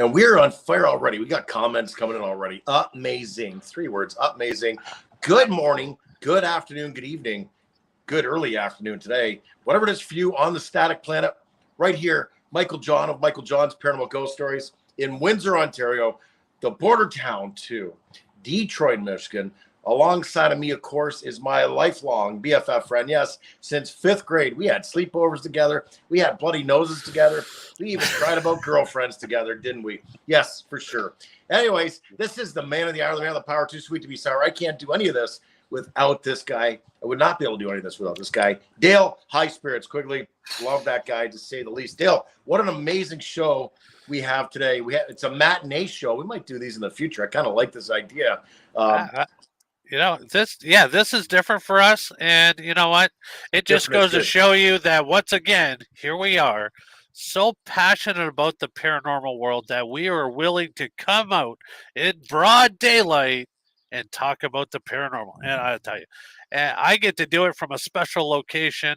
And we're on fire already. We got comments coming in already. Amazing. 3 words. Amazing. Good morning. Good afternoon. Good evening. Good early afternoon today. Whatever it is for you on the static planet. Right here, Michael John of Michael John's Paranormal Ghost Stories in Windsor, Ontario. The border town to Detroit, Michigan. Alongside of me, of course, is my lifelong BFF friend. Yes, since 5th grade, we had sleepovers together. We had bloody noses together. We even cried about girlfriends together, didn't we? Yes, for sure. Anyways, this is the man of the hour, the man of the power, too sweet to be sour. I can't do any of this without this guy. I would not be able to do any of this without this guy. Dale, high spirits, quickly. Love that guy, to say the least. Dale, what an amazing show we have today. It's a matinee show. We might do these in the future. I kind of like this idea. This is different for us, and you know what? It just goes to show you that once again, here we are, so passionate about the paranormal world that we are willing to come out in broad daylight and talk about the paranormal. And I tell you, I get to do it from a special location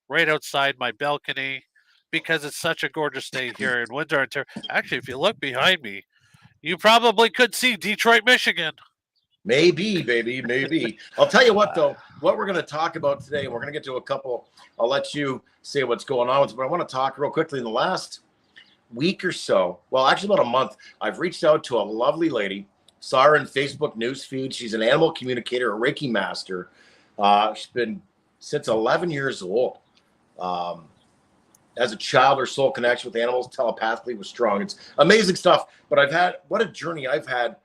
right outside my balcony because it's such a gorgeous day here in Windsor, Ontario. Actually, if you look behind me, you probably could see Detroit, Michigan. Maybe, baby, maybe. I'll tell you what, though, what we're going to talk about today, we're going to get to a couple. I'll let you say what's going on with it, but I want to talk real quickly. In the last week or so, well, actually about a month, I've reached out to a lovely lady, saw her in Facebook newsfeed. She's an animal communicator, a Reiki master. She's been since 11 years old. As a child, her soul connection with animals telepathically was strong. It's amazing stuff, but what a journey I've had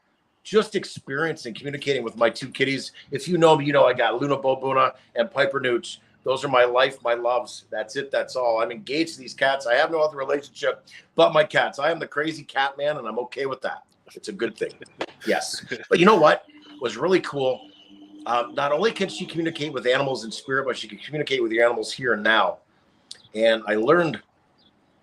just experiencing communicating with my 2 kitties. If you know me, you know I got Luna Bobuna and Piper Nooch. Those are my life, my loves. That's it. That's all. I'm engaged to these cats. I have no other relationship but my cats. I am the crazy cat man, and I'm okay with that. It's a good thing. Yes. But you know what was really cool? Not only can she communicate with animals in spirit, but she can communicate with the animals here and now. And I learned,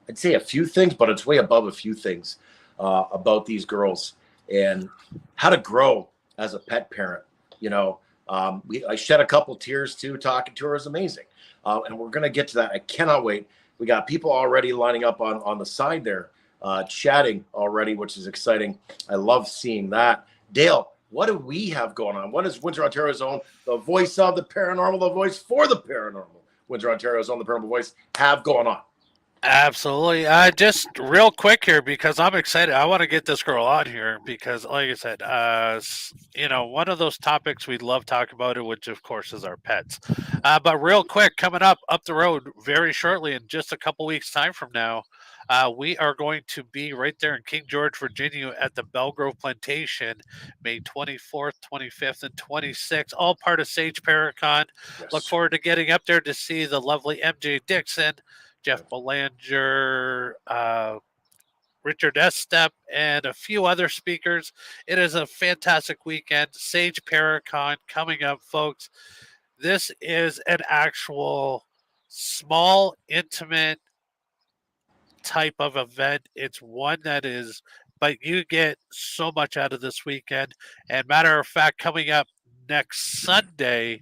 I'd say a few things, but it's way above a few things about these girls and how to grow as a pet parent. You know, I shed a couple tears too. Talking to her is amazing, and we're gonna get to that. I cannot wait. We got people already lining up on the side there, chatting already, which is exciting. I love seeing that. Dale, what do we have going on? What is Windsor, Ontario's own, the voice of the paranormal, the voice for the paranormal, Windsor, Ontario's own, the paranormal voice, have going on? Absolutely. Just real quick here, because I'm excited. I want to get this girl on here because, like I said, one of those topics we love talking about it, which of course is our pets. But real quick, coming up the road very shortly, in just a couple weeks' time from now, we are going to be right there in King George, Virginia, at the Belgrove Plantation, May 24th, 25th, and 26th, all part of Sage Paracon. Yes. Look forward to getting up there to see the lovely MJ Dixon, Jeff Belanger, Richard Estep, and a few other speakers. It is a fantastic weekend. Sage Paracon coming up, folks. This is an actual small, intimate type of event. It's one that is, but you get so much out of this weekend. And matter of fact, coming up next Sunday,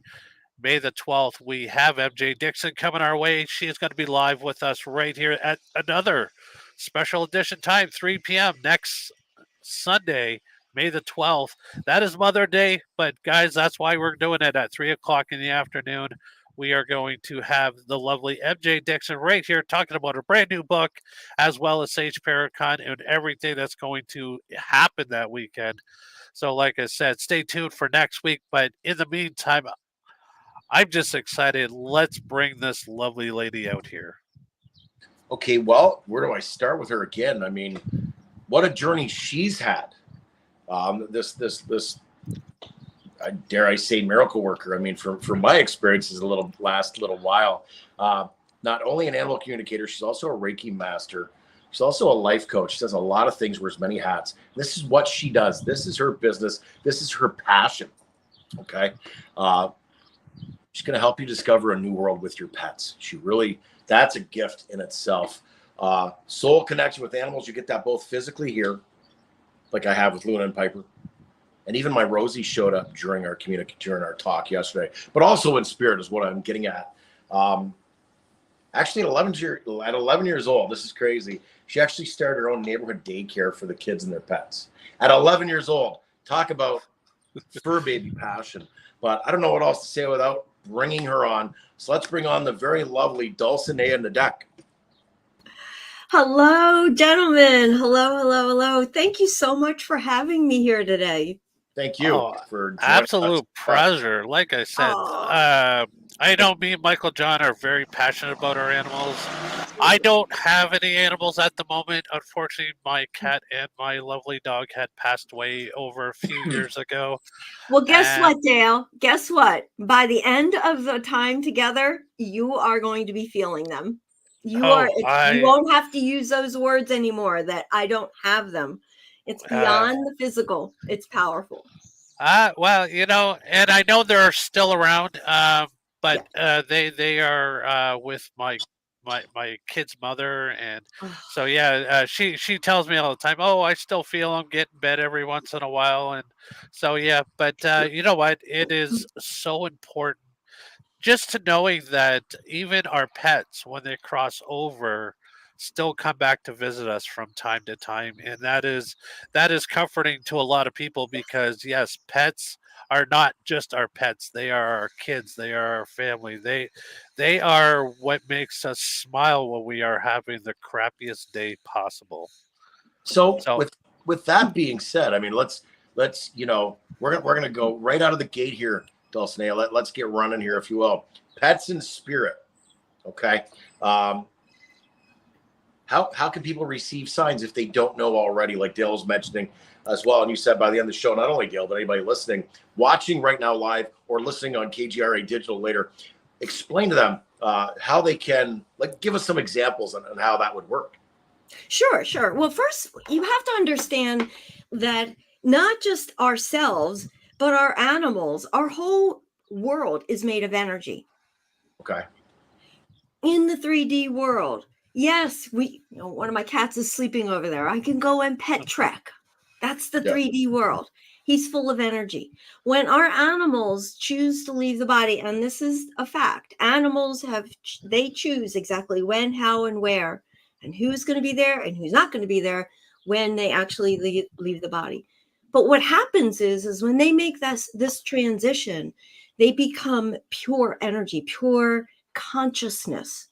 May the 12th, we have MJ Dixon coming our way. She is going to be live with us right here at another special edition time, 3 p.m. next Sunday, May the 12th. That is Mother Day, but guys, that's why we're doing it at 3 o'clock in the afternoon. We are going to have the lovely MJ Dixon right here talking about her brand new book, as well as Sage Paracon and everything that's going to happen that weekend. So like I said, stay tuned for next week. But in the meantime, I'm just excited. Let's bring this lovely lady out here. Okay, well, where do I start with her again? I mean, what a journey she's had. This dare I say, miracle worker. I mean, from my experiences, last little while, not only an animal communicator, she's also a Reiki master. She's also a life coach. She does a lot of things, wears many hats. This is what she does. This is her business. This is her passion. Okay. She's going to help you discover a new world with your pets. That's a gift in itself. Soul connection with animals. You get that both physically here, like I have with Luna and Piper. And even my Rosie showed up during our talk yesterday, but also in spirit is what I'm getting at. Actually, at 11 years old, this is crazy. She actually started her own neighborhood daycare for the kids and their pets. At 11 years old, talk about fur baby passion. But I don't know what else to say without bringing her on. So let's bring on the very lovely Dulsanea in the deck. Hello, gentlemen. Hello, hello, hello. Thank you so much for having me here today. Thank you Oh, for joining absolute us. pleasure. Like I said, Oh, I know me and Michael John are very passionate about our animals. I don't have any animals at the moment. Unfortunately, my cat and my lovely dog had passed away over a few years ago. well, guess And what, Dale? Guess what? By the end of the time together, you are going to be feeling them. You won't have to use those words anymore that I don't have them. It's beyond the physical. It's powerful. well, and I know they're still around, but Yeah. they are with my kid's mother, and Oh, so yeah, she tells me all the time, oh, I still feel them, get in bed every once in a while, and so yeah, but you know what, it is so important just to knowing that even our pets, when they cross over, still come back to visit us from time to time, and that is comforting to a lot of people because yes, pets are not just our pets, they are our kids, they are our family, they are what makes us smile when we are having the crappiest day possible. So So with that being said, I mean, let's we're gonna go right out of the gate here, Dulcinea. Let's get running here, if you will. Pets in spirit. Okay. Um, how can people receive signs if they don't know already? Like Dale was mentioning as well, and you said by the end of the show, not only Dale, but anybody listening, watching right now live or listening on KGRA Digital later, explain to them how they can give us some examples on how that would work. sure, sure. Well, first, you have to understand that not just ourselves, but our animals, our whole world is made of energy. Okay. In the 3D world, yes, one of my cats is sleeping over there. I can go and pet Trek. That's the Yeah. 3D world. He's full of energy. When our animals choose to leave the body, and this is a fact, animals they choose exactly when, how, and where, and who's going to be there and who's not going to be there when they actually leave the body. But what happens is when they make this transition, they become pure energy, pure consciousness.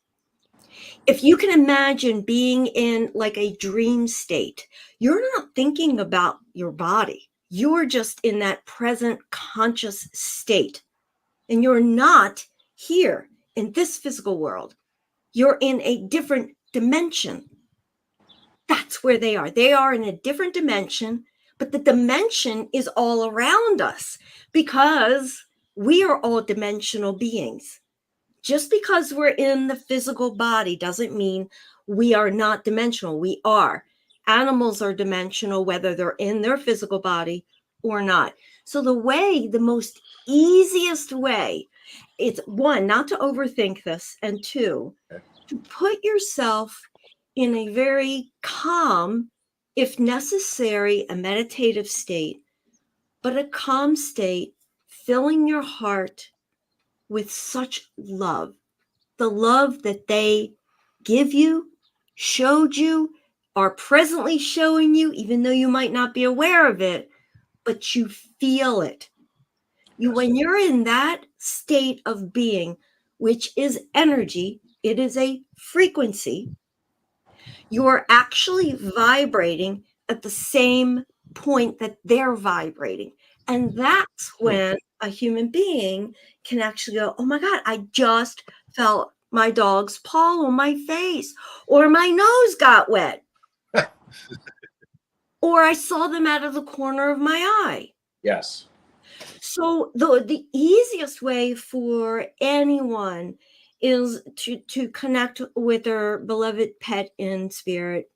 If you can imagine being in like a dream state, you're not thinking about your body. You're just in that present conscious state. And you're not here in this physical world. You're in a different dimension. That's where they are. They are in a different dimension, but the dimension is all around us because we are all dimensional beings. Just because we're in the physical body doesn't mean we are not dimensional. We are. Animals are dimensional, whether they're in their physical body or not. So the most easiest way, it's one, not to overthink this, and two, to put yourself in a very calm, if necessary, a meditative state, but a calm state, filling your heart with such love, the love that they give you, showed you, are presently showing you, even though you might not be aware of it, but you feel it. When you're in that state of being, which is energy, it is a frequency, you're actually vibrating at the same point that they're vibrating. And that's when a human being can actually go, oh my God, I just felt my dog's paw on my face, or my nose got wet, or I saw them out of the corner of my eye. Yes. So the easiest way for anyone is to connect with their beloved pet in spirit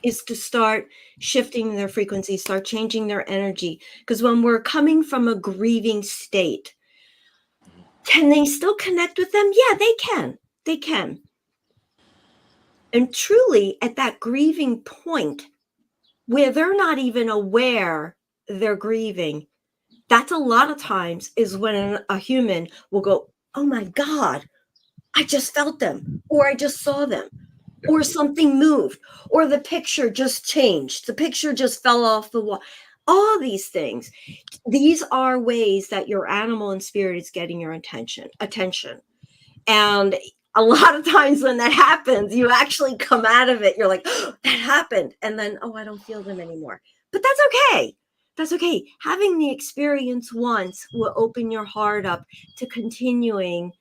is to start shifting their frequency, start changing their energy. Because when we're coming from a grieving state, can they still connect with them? Yeah, they can. They can. And truly, at that grieving point where they're not even aware they're grieving, that's a lot of times is when a human will go, oh my God, I just felt them, or I just saw them, or something moved, or the picture just changed. The picture just fell off the wall. All these things. These are ways that your animal and spirit is getting your attention. And a lot of times when that happens, you actually come out of it. You're like, oh, that happened. And then, oh, I don't feel them anymore. But that's okay. That's okay. Having the experience once will open your heart up to continuing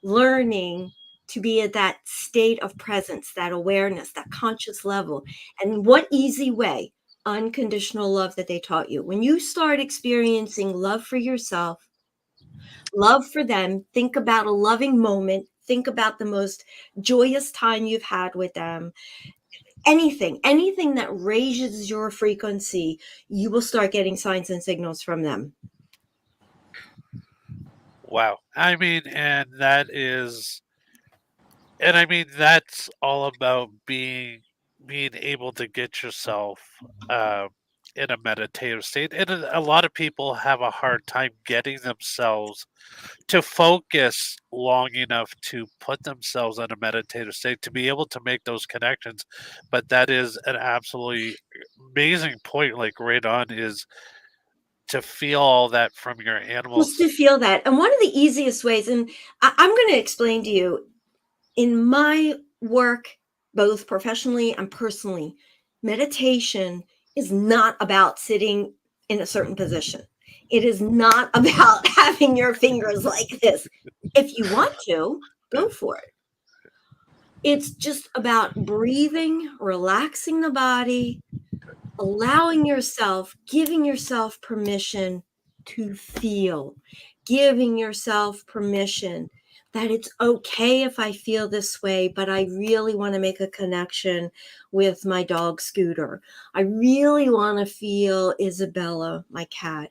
learning to be at that state of presence, that awareness, that conscious level. And what easy way? Unconditional love that they taught you. When you start experiencing love for yourself, love for them, think about a loving moment, think about the most joyous time you've had with them. Anything that raises your frequency, you will start getting signs and signals from them. Wow. I mean, and that's all about being able to get yourself in a meditative state. And a lot of people have a hard time getting themselves to focus long enough to put themselves in a meditative state to be able to make those connections. But that is an absolutely amazing point, like right on, is to feel all that from your animals. Just to feel that. And one of the easiest ways, and I'm going to explain to you, in my work, both professionally and personally, meditation is not about sitting in a certain position. It is not about having your fingers like this. If you want to, go for it. It's just about breathing, relaxing the body, allowing yourself, giving yourself permission to feel, giving yourself permission that it's okay if I feel this way, but I really want to make a connection with my dog Scooter. I really want to feel Isabella, my cat.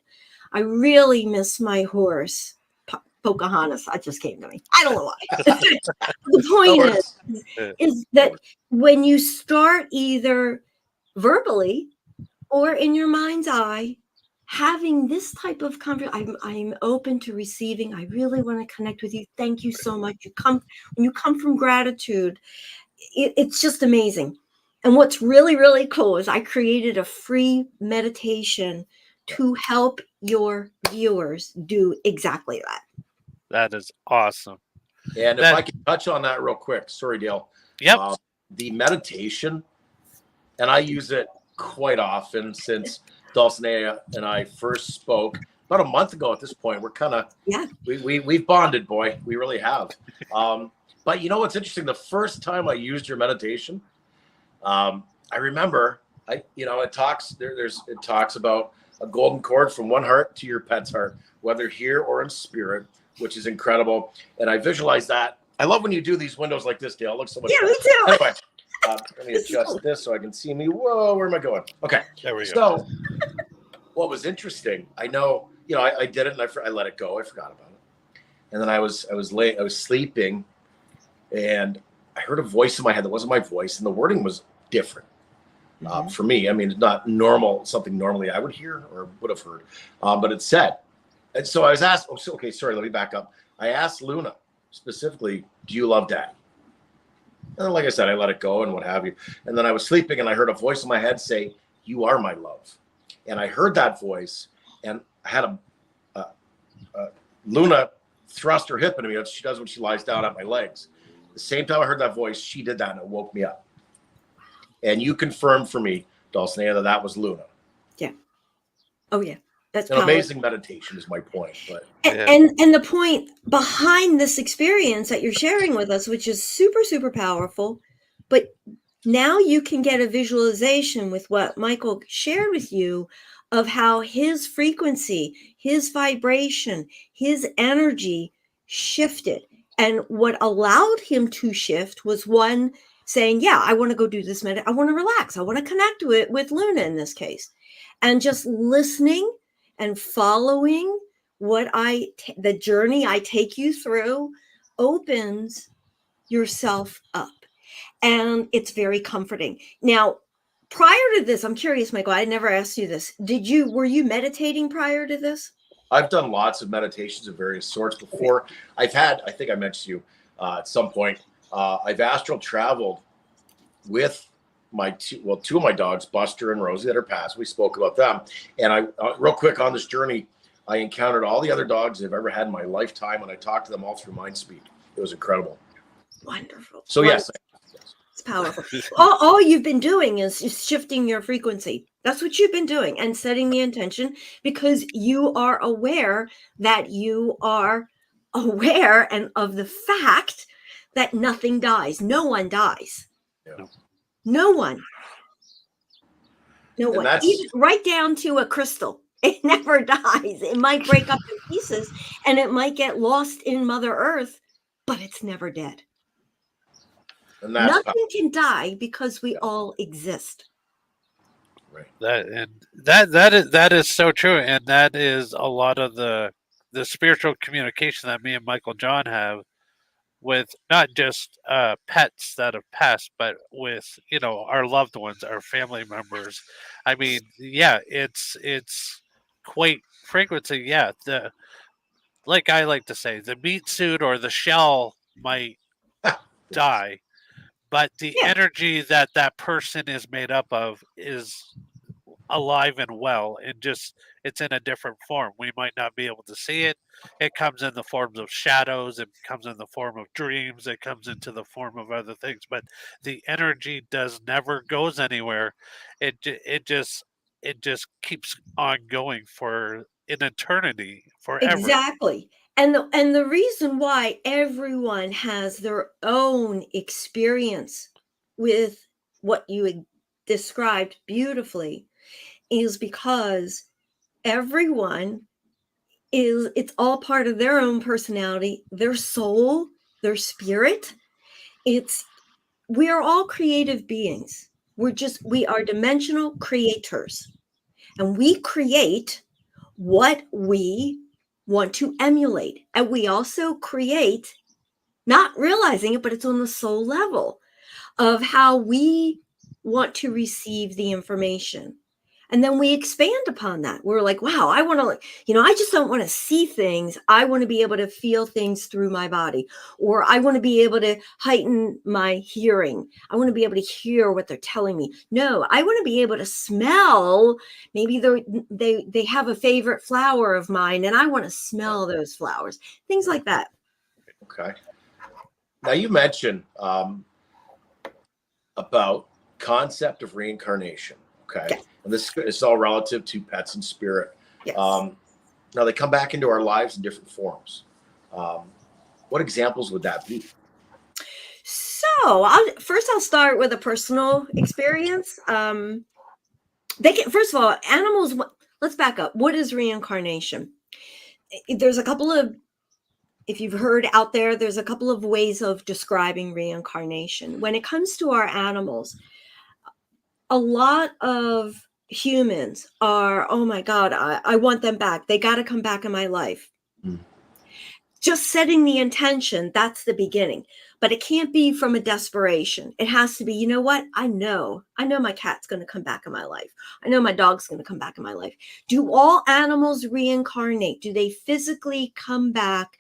I really miss my horse, Pocahontas. That just came to me. I don't know why. The point is that when you start either verbally or in your mind's eye, having this type of conversation, I'm open to receiving. I really want to connect with you. Thank you so much. When you come from gratitude, it's just amazing. And what's really, really cool is I created a free meditation to help your viewers do exactly that. That is awesome. And if I can touch on that real quick, sorry, Dale. Yep. The meditation, and I use it quite often since Dulsanea and I first spoke about a month ago. At this point, we're kind of we've bonded, boy. We really have. But you know what's interesting? The first time I used your meditation, I remember it talks about a golden cord from one heart to your pet's heart, whether here or in spirit, which is incredible. And I visualize that. I love when you do these windows like this, Dale. It looks so much fun. Me too. Anyway, let me adjust this so I can see me. Whoa, where am I going? Okay. There we go. So what was interesting, I know, I did it and I let it go. I forgot about it. And then I was sleeping and I heard a voice in my head that wasn't my voice, and the wording was different. For me, I mean, it's not normal, something normally I would hear or would have heard, but it said, and so I was asked, okay, sorry, let me back up. I asked Luna specifically, do you love Daddy? And then, like I said, I let it go and what have you. And then I was sleeping and I heard a voice in my head say, you are my love. And I heard that voice and I had Luna thrust her hip into me. She does when she lies down at my legs. The same time I heard that voice, she did that and it woke me up. And you confirmed for me, Dulsanea, that was Luna. Yeah. Oh, yeah. That's an amazing meditation is my point. But and the point behind this experience that you're sharing with us, which is super, super powerful, but now you can get a visualization with what Michael shared with you of how his frequency, his vibration, his energy shifted. And what allowed him to shift was one saying, yeah, I want to go do this I want to relax. I want to connect with Luna in this case. And just listening and following the journey I take you through opens yourself up. And it's very comforting. Now, prior to this, I'm curious, Michael, I never asked you this. Were you meditating prior to this? I've done lots of meditations of various sorts before. I think I mentioned to you, at some point. I've astral traveled with two of my dogs, Buster and Rosie, that are passed. We spoke about them. And I, real quick on this journey, I encountered all the other dogs I've ever had in my lifetime, and I talked to them all through mind speak. It was incredible. Wonderful. So yes. It's powerful. All you've been doing is shifting your frequency. That's what you've been doing, and setting the intention, because you are aware that you are aware and of the fact that nothing dies. No one dies. Yeah. No one. No And one. Even right down to a crystal. It never dies. It might break up in pieces and it might get lost in Mother Earth, but it's never dead. And nothing can die because we all exist. Right. That is so true, and that is a lot of the spiritual communication that me and Michael John have with not just pets that have passed, but with our loved ones, our family members. I mean, yeah, it's quite frequency. Yeah, like I like to say, the meat suit or the shell might die, but the energy that person is made up of is alive and well, and just it's in a different form. We might not be able to see it. It comes in the forms of shadows, it comes in the form of dreams, it comes into the form of other things, but the energy never goes anywhere. It just keeps on going for an eternity, forever. Exactly. And the reason why everyone has their own experience with what you had described beautifully is because everyone it's all part of their own personality, their soul, their spirit. We are all creative beings. We are dimensional creators, and we create what we want to emulate. And we also create, not realizing it, but it's on the soul level of how we want to receive the information. And then we expand upon that. We're like, wow, I want to, I just don't want to see things. I want to be able to feel things through my body, or I want to be able to heighten my hearing. I want to be able to hear what they're telling me. No, I want to be able to smell. Maybe they have a favorite flower of mine, and I want to smell those flowers. Things like that. Okay. Now you mentioned about concept of reincarnation. Okay. And this is all relative to pets and spirit. Yes. Now they come back into our lives in different forms. What examples would that be? So I'll start with a personal experience. First of all, animals. Let's back up. What is reincarnation? There's a couple of, if you've heard out there, there's a couple of ways of describing reincarnation. When it comes to our animals, a lot of humans are, oh my God, I want them back. They got to come back in my life. Just setting the intention, that's the beginning. But it can't be from a desperation. It has to be, you know what? I know my cat's going to come back in my life. I know my dog's going to come back in my life. Do all animals reincarnate? Do they physically come back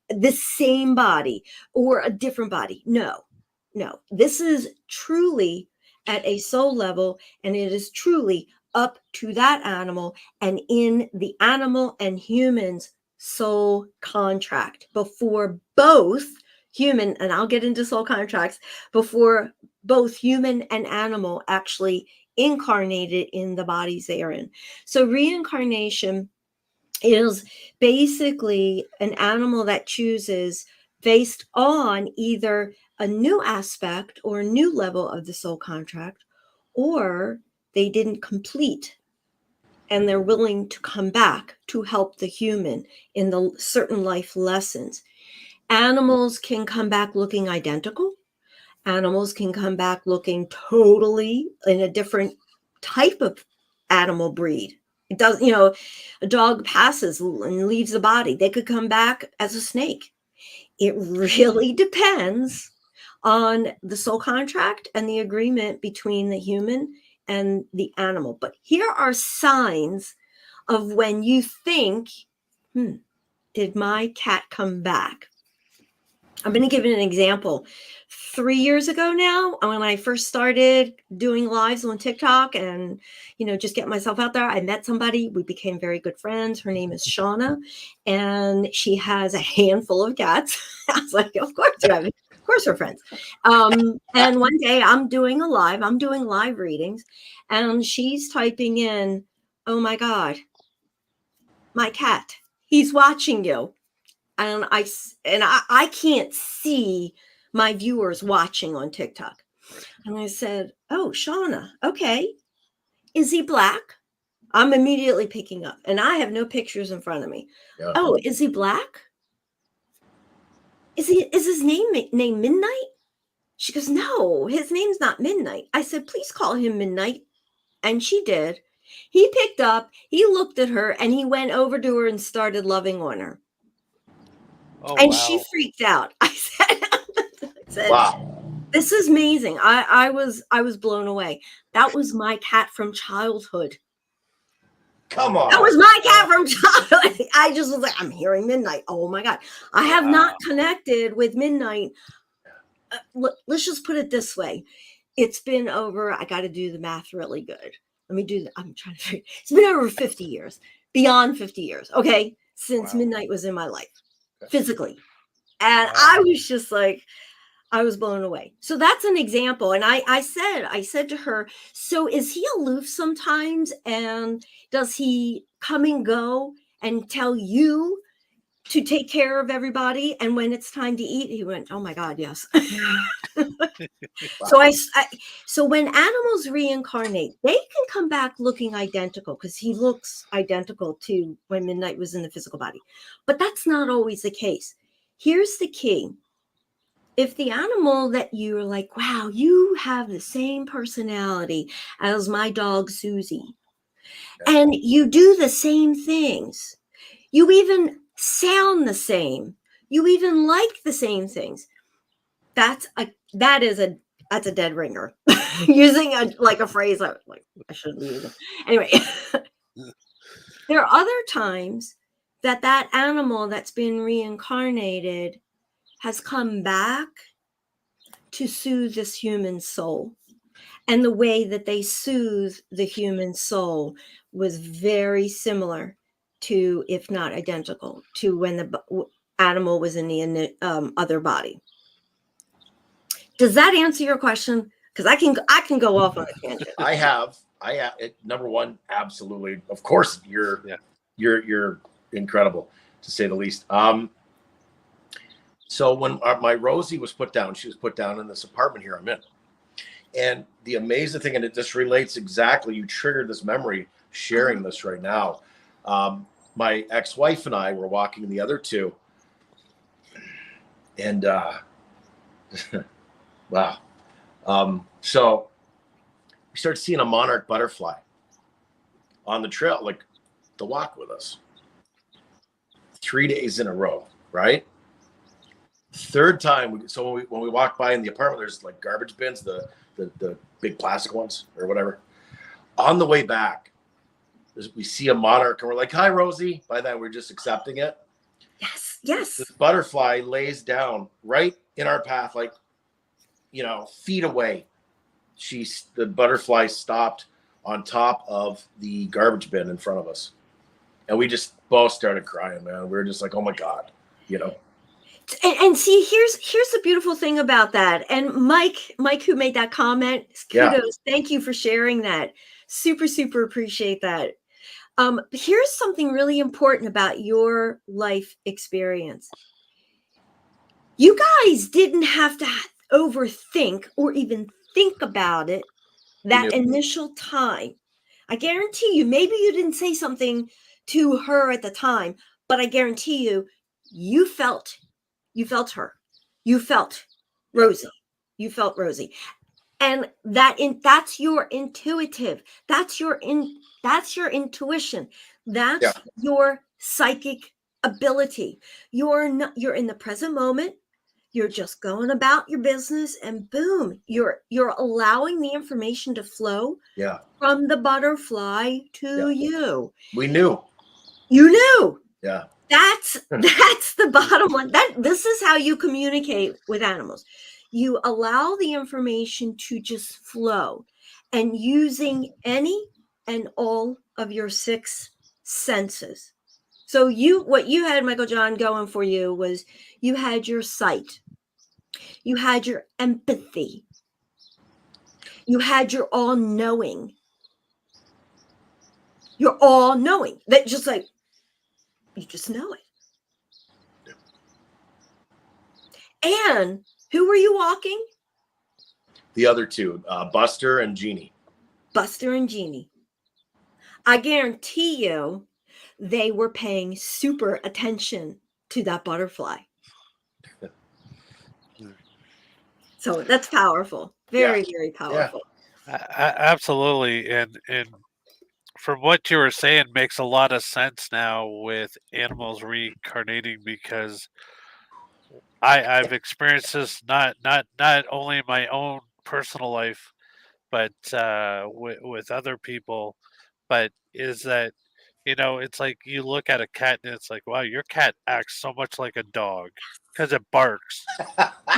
the same body or a different body? No. This is truly at a soul level, and it is truly up to that animal and in the animal and humans soul contract before both human, and I'll get into soul contracts, before both human and animal actually incarnated in the bodies they are in. So reincarnation is basically an animal that chooses based on either a new aspect or a new level of the soul contract, or they didn't complete and they're willing to come back to help the human in the certain life lessons. Animals can come back looking identical. Animals can come back looking totally in a different type of animal breed. It does, a dog passes and leaves the body. They could come back as a snake. It really depends on the soul contract and the agreement between the human and the animal. But here are signs of when you think, did my cat come back? I'm going to give you an example. 3 years ago now, when I first started doing lives on TikTok and, just get myself out there, I met somebody. We became very good friends. Her name is Shauna, and she has a handful of cats. I was like, of course, we're friends. And one day I'm doing live readings, and she's typing in, "Oh my God, my cat, he's watching you." And I can't see my viewers watching on TikTok. And I said, "Oh, Shauna, okay. Is he black?" I'm immediately picking up, and I have no pictures in front of me. Yeah. "Oh, is he black? Is his name Midnight?" She goes, "No, his name's not Midnight." I said, "Please call him Midnight." And she did. He picked up, he looked at her, and he went over to her and started loving on her. Oh, And wow. she freaked out. I said, Wow. "This is amazing." I was blown away. That was my cat from childhood. Come on. That was my cat from childhood. I just was like, I'm hearing Midnight. Oh my God. I have not connected with Midnight. Let's just put it this way. It's been over, I got to do the math really good. Let me do that. I'm trying to figure. It's been over 50 years, beyond 50 years. Okay. Since Midnight was in my life physically. And I was just like, I was blown away. So that's an example. And I said to her, "So is he aloof sometimes? And does he come and go and tell you to take care of everybody? And when it's time to eat," he went, "Oh my God, yes." Wow. So when animals reincarnate, they can come back looking identical, because he looks identical to when Midnight was in the physical body. But that's not always the case. Here's the key. If the animal that you're like, "Wow, you have the same personality as my dog Susie," and you do the same things, you even sound the same, you even like the same things, that's a dead ringer. Using a phrase I shouldn't be using. Anyway, there are other times that animal that's been reincarnated has come back to soothe this human soul. And the way that they soothe the human soul was very similar to, if not identical, to when the animal was in the other body. Does that answer your question? Because I can go off on a tangent. I have it, number one, absolutely. Of course, you're incredible, to say the least. So when my Rosie was put down, she was put down in this apartment here I'm in. And the amazing thing, and it just relates exactly, you triggered this memory sharing this right now. My ex-wife and I were walking the other two, and wow. So we started seeing a monarch butterfly on the trail, like to walk with us 3 days in a row, right? Third time, when we walk by in the apartment, there's like garbage bins, the big plastic ones or whatever. On the way back, we see a monarch and we're like, "Hi, Rosie." By then, we're just accepting it. Yes. This butterfly lays down right in our path, like, feet away. The butterfly stopped on top of the garbage bin in front of us. And we just both started crying, man. We were just like, oh my God, And see, here's the beautiful thing about that. And Mike, who made that comment, kudos. Thank you for sharing that. Super, super appreciate that. Here's something really important about your life experience. You guys didn't have to overthink or even think about it that initial time. I guarantee you, maybe you didn't say something to her at the time, but I guarantee you felt her. You felt Rosie. You felt Rosie. And that's your intuitive. That's your intuition. That's your psychic ability. You're in the present moment. You're just going about your business, and boom, you're allowing the information to flow from the butterfly to you. We knew. You knew. Yeah. That's the bottom line. This is how you communicate with animals. You allow the information to just flow, and using any and all of your 6 senses. So what you had, Michael John, going for you was you had your sight, you had your empathy, you had your all-knowing. You're all-knowing. That just like you just know it. And who were you walking? The other 2, Buster and Jeannie. Buster and Jeannie. I guarantee you they were paying super attention to that butterfly. So that's powerful. Very, very powerful. Absolutely. And from what you were saying makes a lot of sense now with animals reincarnating, because I've experienced this not only in my own personal life, but with other people. But is that, it's like you look at a cat and it's like, wow, your cat acts so much like a dog because it barks.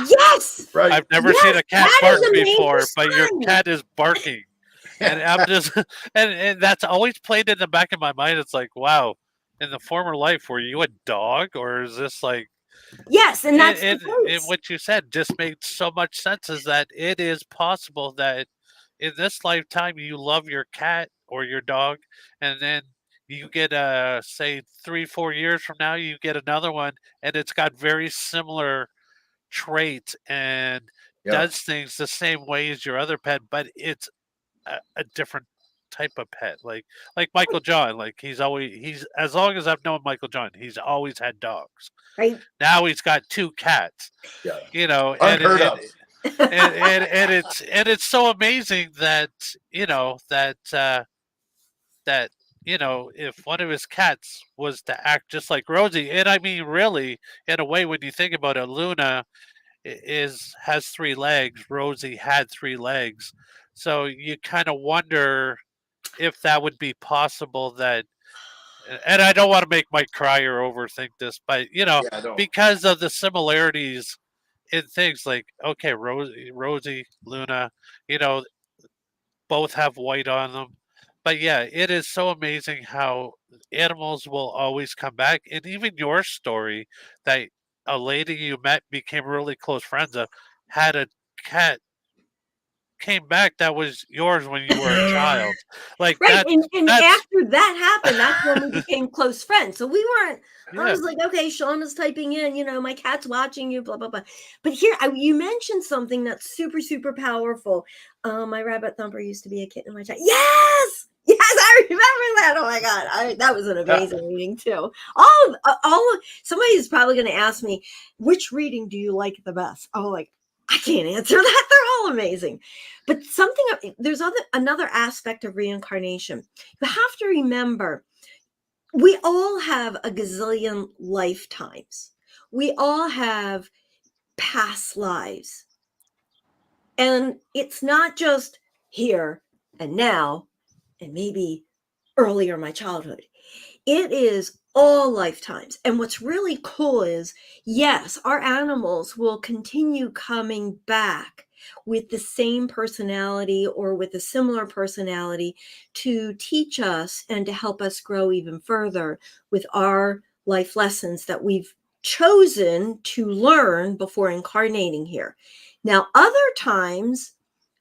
Yes. Right. I've never seen a cat bark before, but your cat is barking. And I'm just, and that's always played in the back of my mind. It's like, wow, in the former life, were you a dog, or is this like? Yes, and that's and what you said just made so much sense. Is that it is possible that in this lifetime you love your cat or your dog, and then you get say 3-4 years from now you get another one, and it's got very similar traits and does things the same way as your other pet, but it's a different type of pet, like Michael John. Like he's as long as I've known Michael John, he's always had dogs. Right now he's got 2 cats. Unheard of. and it's so amazing that that if one of his cats was to act just like Rosie, and I mean really, in a way, when you think about it, Luna has 3 legs. Rosie had 3 legs. So you kind of wonder if that would be possible. That, and I don't want to make Mike cry or overthink this, but because of the similarities in things, like, okay, Rosie, Luna, both have white on them. But yeah, it is so amazing how animals will always come back. And even your story, that a lady you met became really close friends of, had a cat came back that was yours when you were a child. Like right. And that's after that happened, that's when we became close friends. So we weren't, I yeah. was like, okay, Shauna's typing in, my cat's watching you, blah, blah, blah. But here, you mentioned something that's super, super powerful. My rabbit thumper used to be a kitten in my child. Yes, I remember that. Oh my God. That was an amazing reading too. Somebody's probably going to ask me, which reading do you like the best? Oh, like, I can't answer that. They're all amazing. But there's another aspect of reincarnation. You have to remember, we all have a gazillion lifetimes. We all have past lives. And it's not just here and now and maybe earlier in my childhood. It is all lifetimes. And what's really cool is, yes, our animals will continue coming back with the same personality or with a similar personality to teach us and to help us grow even further with our life lessons that we've chosen to learn before incarnating here. Now, other times,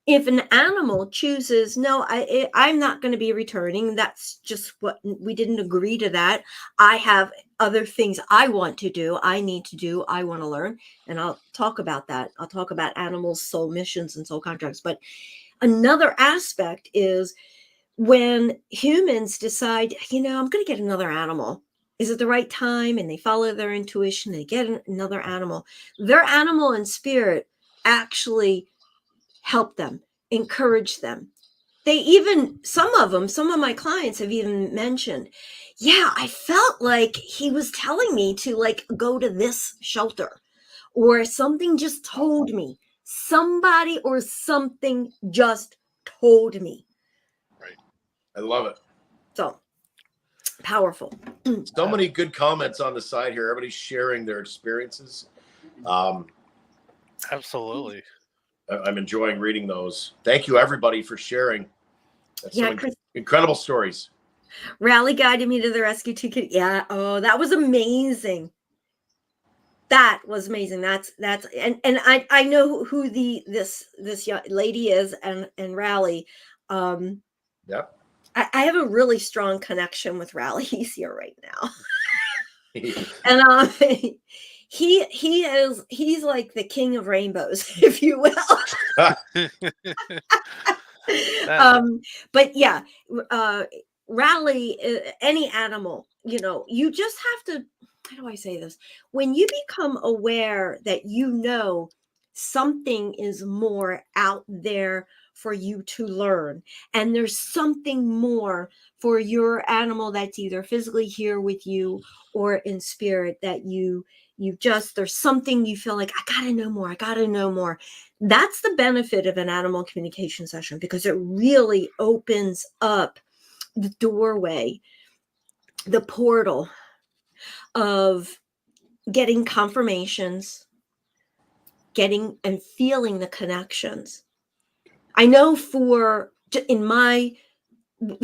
if an animal chooses, no, I'm not going to be returning, that's just what we didn't agree to that. I have other things I want to do, I need to do, I want to learn. And I'll talk about that. I'll talk about animals, soul missions, and soul contracts. But another aspect is when humans decide, I'm going to get another animal. Is it the right time? And they follow their intuition, they get another animal. Their animal and spirit actually help them, encourage them. They even, some of my clients have even mentioned, yeah, I felt like he was telling me to like go to this shelter, or something just told me. Somebody or something just told me. Right. I love it. So Powerful. So many good comments on the side here. Everybody's sharing their experiences. Absolutely. I'm enjoying reading those. Thank you, everybody, for sharing. That's Yeah, some Chris, incredible stories. Rally guided me to the rescue ticket. Yeah. Oh, that was amazing. That was amazing. That's and I know who this young lady is and Rally. Yep. I have a really strong connection with Rally. He's here right now. And he's like the king of rainbows, if you will. But yeah, Rally, any animal, you just have to, how do I say this? When you become aware that something is more out there for you to learn, and there's something more for your animal that's either physically here with you or in spirit, that there's something you feel like, I gotta know more. That's the benefit of an animal communication session, because it really opens up the doorway, the portal of getting confirmations, getting and feeling the connections. I know the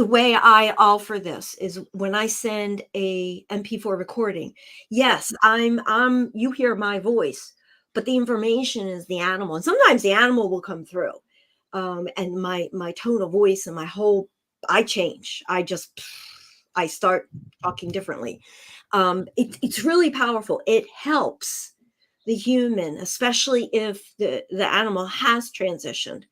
way I offer this is when I send a MP4 recording. Yes, you hear my voice, but the information is the animal. And sometimes the animal will come through. And my tone of voice and I change. I start talking differently. It's really powerful. It helps the human, especially if the animal has transitioned.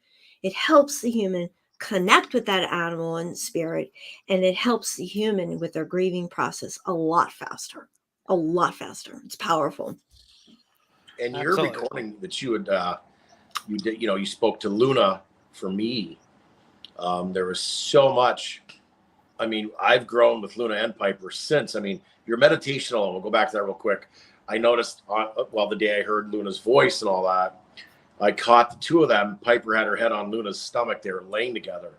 It helps the human connect with that animal in spirit, and it helps the human with their grieving process a lot faster. It's powerful. And your Absolutely. recording that you did, you spoke to Luna for me. There was so much. I mean, I've grown with Luna and Piper since. I mean, your meditation alone, we'll go back to that real quick. I noticed, the day I heard Luna's voice and all that, I caught the two of them. Piper had her head on Luna's stomach. They were laying together,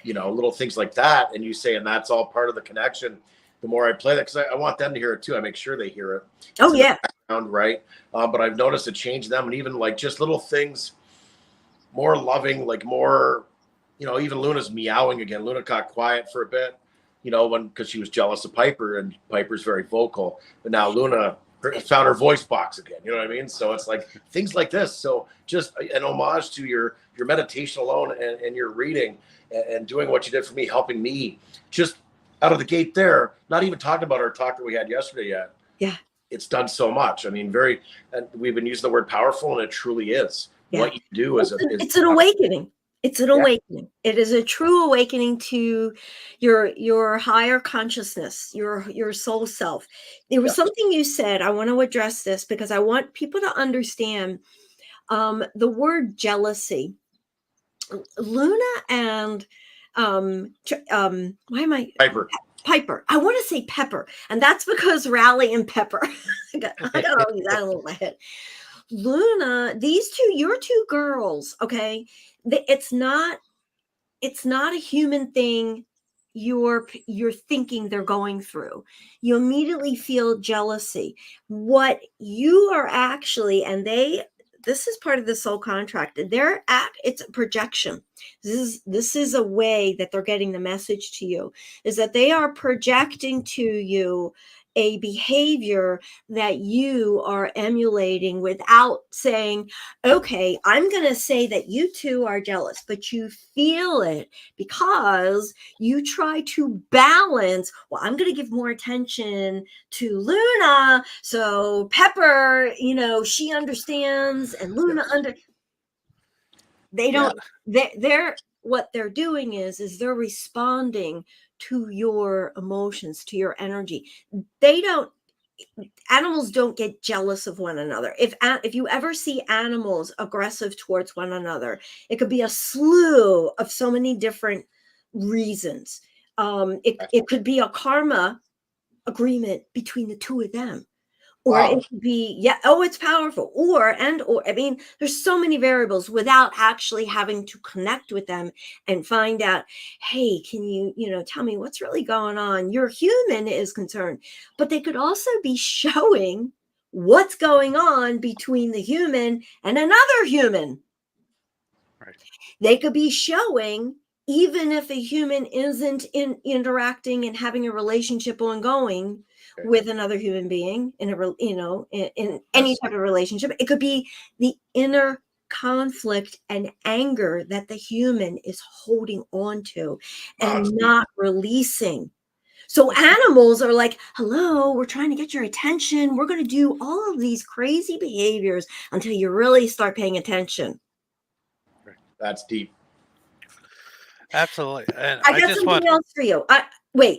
little things like that. And you say, and that's all part of the connection. The more I play that, because I want them to hear it too. I make sure they hear it. Oh, yeah. Right. But I've noticed a change in them, and even like just little things, more loving, like more, even Luna's meowing again. Luna got quiet for a bit, because she was jealous of Piper, and Piper's very vocal. But now Luna found her voice box again. You know what I mean? So it's like things like this. So just an homage to your meditation alone and your reading and doing what you did for me, helping me just out of the gate there, not even talking about our talk that we had yesterday yet. Yeah. It's done so much. I mean, and we've been using the word powerful, and it truly is. Yeah. What you do is it's an awakening. It's an awakening. It is a true awakening to your higher consciousness, your soul self. There was something you said. I want to address this because I want people to understand the word jealousy. Luna and why am I Piper. I want to say Pepper, and that's because Rally and Pepper. I got all these animals in my head. Luna, your two girls, okay? It's not a human thing you're thinking they're going through. You immediately feel jealousy. What you are actually, this is part of the soul contract. It's a projection. This is a way that they're getting the message to you, is that they are projecting to you a behavior that you are emulating without saying, okay, I'm going to say that you two are jealous, but you feel it because you try to balance. Well, I'm going to give more attention to Luna, so Pepper, she understands, and Luna they don't. They're what they're doing is they're responding to your emotions, to your energy. Animals don't get jealous of one another. If you ever see animals aggressive towards one another, it could be a slew of so many different reasons. It could be a karma agreement between the two of them, Or Wow. it could be, yeah, oh, it's powerful. Or, I mean, there's so many variables without actually having to connect with them and find out, hey, can you, tell me what's really going on? Your human is concerned, but they could also be showing what's going on between the human and another human. Right. They could be showing, even if a human isn't interacting and having a relationship ongoing with another human being in in any type of relationship, it could be the inner conflict and anger that the human is holding on to and not releasing. So animals are like, hello, we're trying to get your attention. We're going to do all of these crazy behaviors until you really start paying attention. That's deep. Absolutely. And I I got just something want, else for you.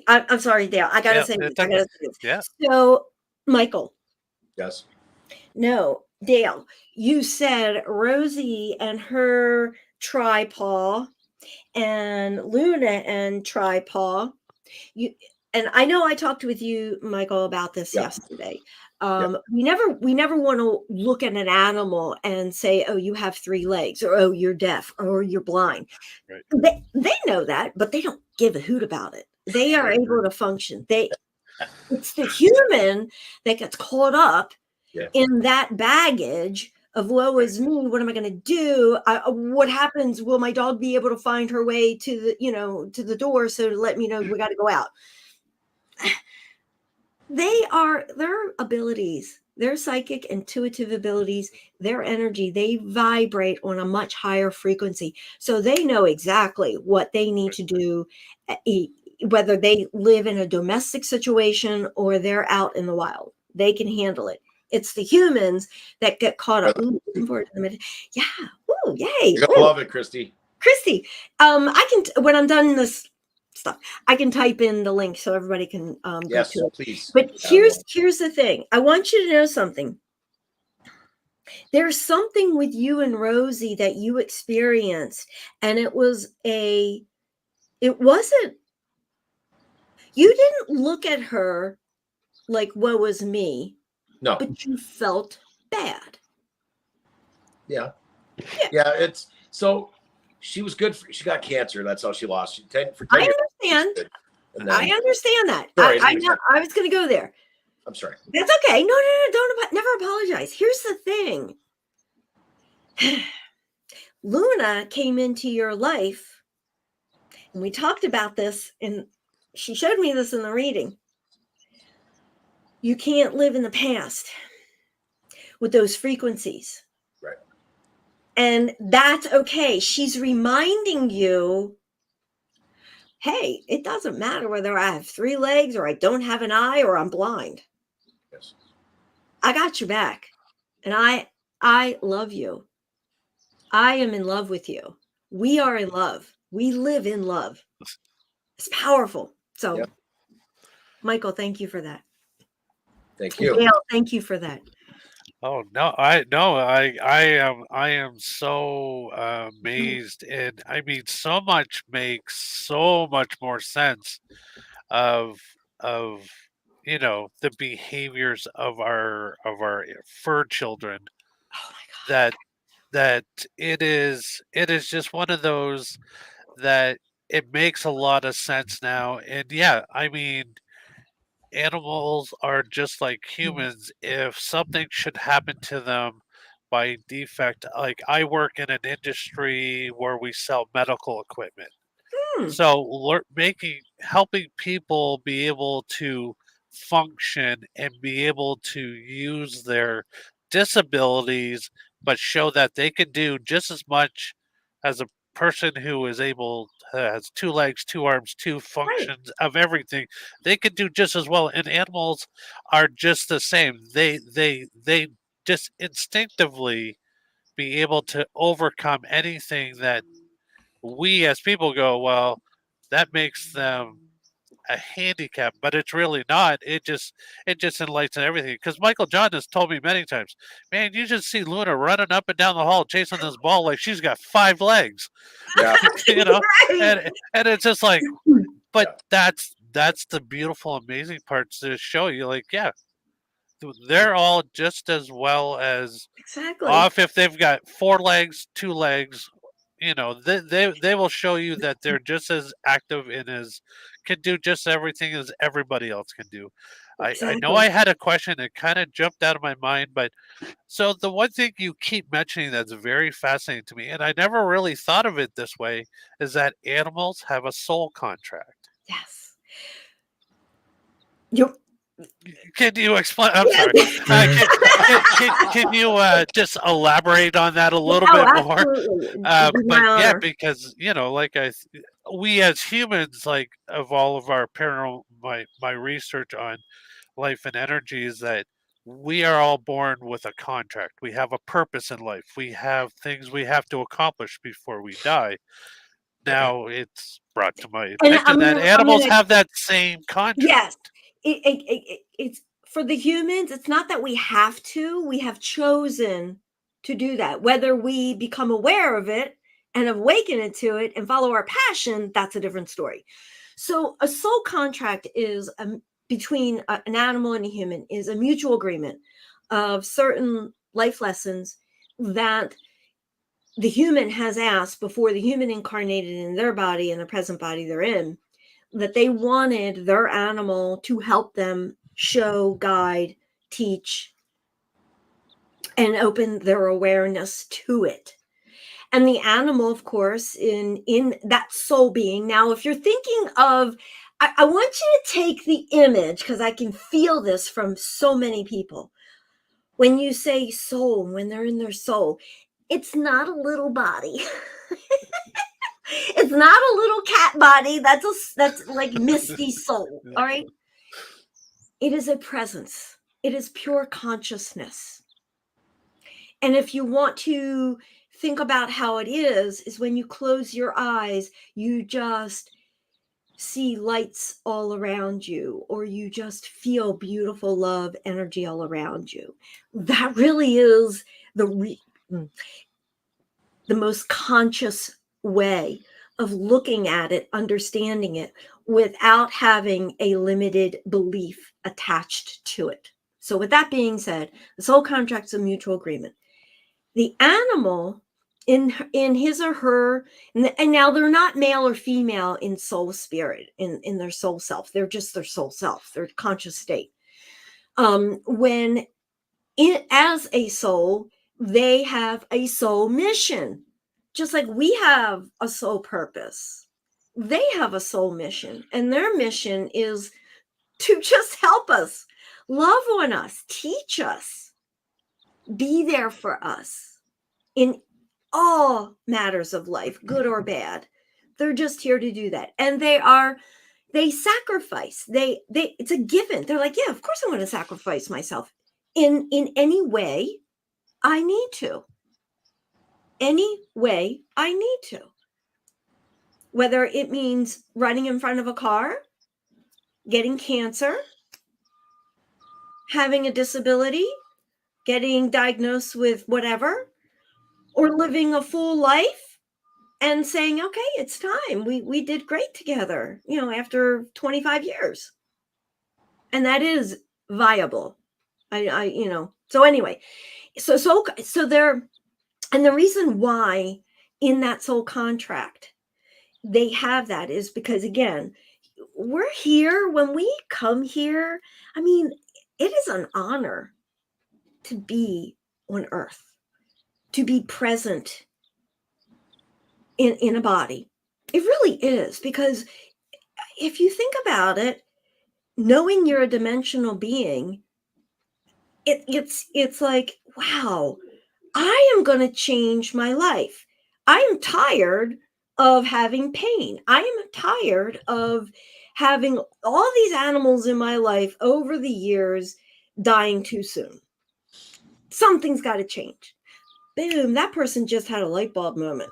I'm sorry, Dale. I gotta yeah, say this. it's I gotta okay. say this. Yeah. So, Michael, Yes. no, Dale, you said Rosie and her tripaw and Luna and tripaw. You and I know I talked with you, Michael, about this yesterday. We never want to look at an animal and say, oh, you have 3 legs, or oh, you're deaf, or you're blind. Right. They know that, but they don't give a hoot about it. They are able to function. It's the human that gets caught up in that baggage of woe is me. What am I going to do? What happens? Will my dog be able to find her way to the door so to let me know we got to go out? Their abilities, their psychic intuitive abilities, their energy, they vibrate on a much higher frequency. So they know exactly what they need to do, whether they live in a domestic situation or they're out in the wild. They can handle it. It's the humans that get caught up. Ooh, looking forward to the minute. Yeah. Ooh, yay. You're gonna love it, Christy. Christy, I can, when I'm done this stuff, I can type in the link so everybody can go to it. Please. But here's the thing. I want you to know something. There's something with you and Rosie that you experienced, and it wasn't, you didn't look at her like, woe is me. No. But you felt bad. Yeah. It's so she was good. She got cancer. That's how she lost. I understand. I understand that. Sorry, I was going to go there. I'm sorry. That's okay. No, don't never apologize. Here's the thing. Luna came into your life, and we talked about this, and she showed me this in the reading. You can't live in the past with those frequencies. Right. And that's okay. She's reminding you, hey, it doesn't matter whether I have 3 legs or I don't have an eye or I'm blind. Yes. I got your back. And I love you. I am in love with you. We are in love. We live in love. It's powerful. So, Michael, thank you for that. Thank you. Dale, thank you for that. Oh no, I am so amazed, and I mean, so much makes so much more sense of the behaviors of our fur children. Oh my God. That it is just one of those that it makes a lot of sense now, and yeah, I mean, animals are just like humans. If something should happen to them by defect, like I work in an industry where we sell medical equipment. So helping people be able to function and be able to use their disabilities, but show that they can do just as much as a person who is able has 2 legs, 2 arms, 2 functions of everything. They can do just as well, and animals are just the same. They just instinctively be able to overcome anything that we as people go, well, that makes them a handicap, but it's really not. It just enlightens everything. Because Michael John has told me many times, man, you just see Luna running up and down the hall chasing this ball like she's got 5 legs. Yeah. And it's just like, but that's the beautiful, amazing part to show you, like, yeah, they're all just as well as Exactly. off if they've got 4 legs, 2 legs. They will show you that they're just as active and as can do just everything as everybody else can do. I know Exactly. I had a question that kind of jumped out of my mind, but so the one thing you keep mentioning that's very fascinating to me, and I never really thought of it this way, is that animals have a soul contract. Yes. You. Can you explain? I'm Yes. sorry. Can you just elaborate on that a little Oh, bit more? absolutely. It'd be But my yeah, honor. because we as humans, like of all of our paranormal, my research on life and energy is that we are all born with a contract. We have a purpose in life. We have things we have to accomplish before we die. Now it's brought to my And attention that I'm animals gonna. have that same Yes. contract. It's for the humans. It's not that we have to. We have chosen to do that. Whether we become aware of it and awaken it to it and follow our passion, that's a different story. So a soul contract is between an animal and a human is a mutual agreement of certain life lessons that the human has asked before the human incarnated in their body, in the present body they're in, that they wanted their animal to help them show, guide, teach, and open their awareness to it. And the animal, of course, in that soul being. Now, if you're thinking of, I want you to take the image because I can feel this from so many people. When you say soul, when they're in their soul, it's not a little body. It's not a little cat body. That's like misty soul. All right. It is a presence. It is pure consciousness. And if you want to think about how it is when you close your eyes, you just see lights all around you, or you just feel beautiful love energy all around you. That really is the most conscious way of looking at it, understanding it without having a limited belief attached to it. So with that being said, the soul contract's a mutual agreement. The animal in his or her, and now they're not male or female in soul spirit, in their soul self. They're just their soul self, their conscious state. When as a soul, they have a soul mission. Just like we have a soul purpose, they have a soul mission, and their mission is to just help us, love on us, teach us, be there for us in all matters of life, good or bad. They're just here to do that. And they sacrifice. It's a given. They're like, yeah, of course I want to sacrifice myself in any way I need to. Any way I need to. Whether it means running in front of a car, getting cancer, having a disability, getting diagnosed with whatever, or living a full life and saying, okay, it's time. We did great together, after 25 years. And that is viable. So anyway, so there, and the reason why in that soul contract they have that is because, again, we're here. When we come here, I mean, it is an honor to be on earth, to be present in a body. It really is, because if you think about it, knowing you're a dimensional being, it's like, wow, I am going to change my life. I am tired of having pain. I am tired of having all these animals in my life over the years dying too soon. Something's got to change. Boom, that person just had a light bulb moment.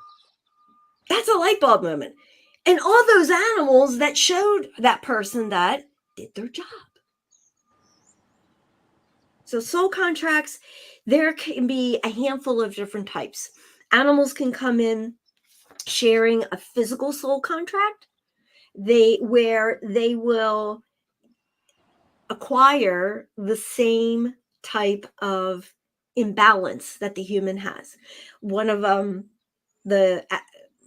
That's a light bulb moment. And all those animals that showed that person that did their job. So soul contracts, there can be a handful of different types. Animals can come in sharing a physical soul contract, where they will acquire the same type of imbalance that the human has. One of the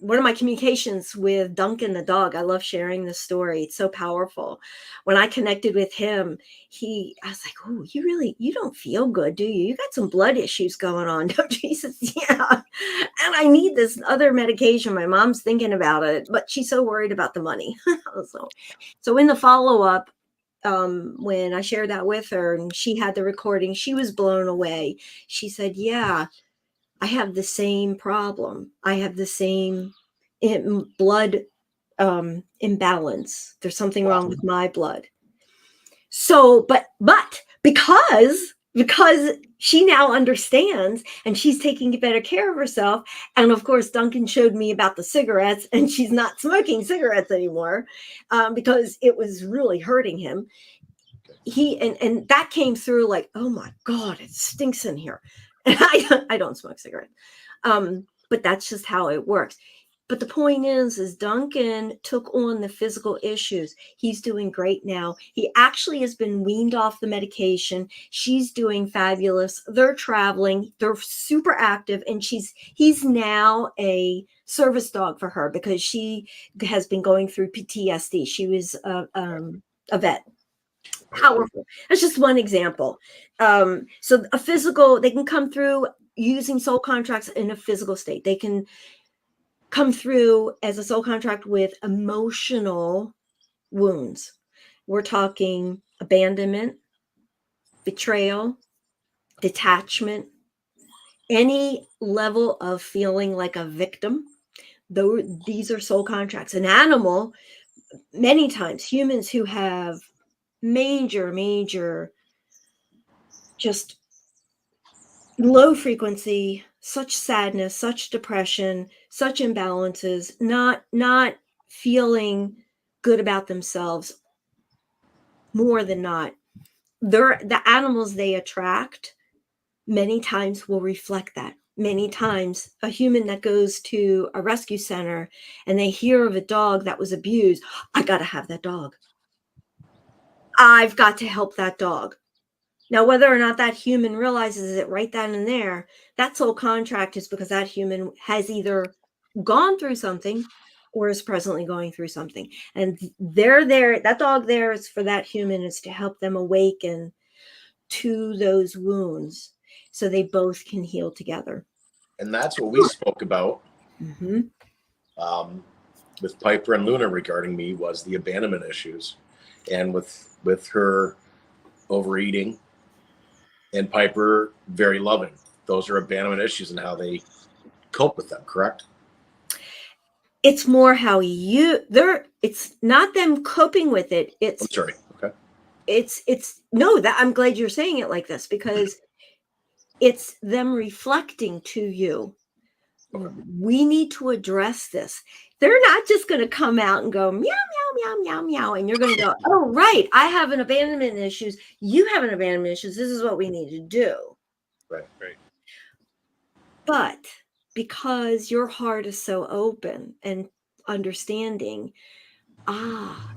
one of my communications with Duncan the dog, I love sharing this story. It's so powerful. When I connected with him, I was like, "Oh, you don't feel good, do you? You got some blood issues going on, don't you?" He says, "Yeah, and I need this other medication. My mom's thinking about it, but she's so worried about the money." So in the follow up, when I shared that with her and she had the recording, she was blown away. She said, "Yeah, I have the same problem. I have the same blood imbalance. There's something wrong with my blood." So, but because she now understands and she's taking better care of herself. And of course, Duncan showed me about the cigarettes, and she's not smoking cigarettes anymore because it was really hurting him. And that came through like, "Oh my God, it stinks in here." And I don't smoke cigarettes. But that's just how it works. But the point is Duncan took on the physical issues. He's doing great now. He actually has been weaned off the medication. She's doing fabulous. They're traveling. They're super active. And he's now a service dog for her because she has been going through PTSD. She was a vet. Powerful. That's just one example. So a physical, they can come through using soul contracts in a physical state. They can come through as a soul contract with emotional wounds. We're talking abandonment, betrayal, detachment, any level of feeling like a victim. Though these are soul contracts. An animal, many times humans who have major just low frequency, such sadness, such depression, such imbalances, not feeling good about themselves, more than not, the animals they attract many times will reflect that. Many times a human that goes to a rescue center and they hear of a dog that was abused, "I got to have that dog. I've got to help that dog." Now, whether or not that human realizes it right then and there, that soul contract is because that human has either gone through something or is presently going through something. And they're there, that dog there is for that human, is to help them awaken to those wounds so they both can heal together. And that's what we spoke about with Piper and Luna regarding me, was the abandonment issues. And with her overeating, and Piper very loving. Those are abandonment issues and how they cope with them, correct? It's more how it's not them coping with it. I'm sorry. Okay. I'm glad you're saying it like this, because it's them reflecting to you. Okay. We need to address this. They're not just going to come out and go meow, meow, meow, meow, meow. And you're going to go, "Oh, right, I have an abandonment issues. You have an abandonment issues. This is what we need to do." Right. But because your heart is so open and understanding,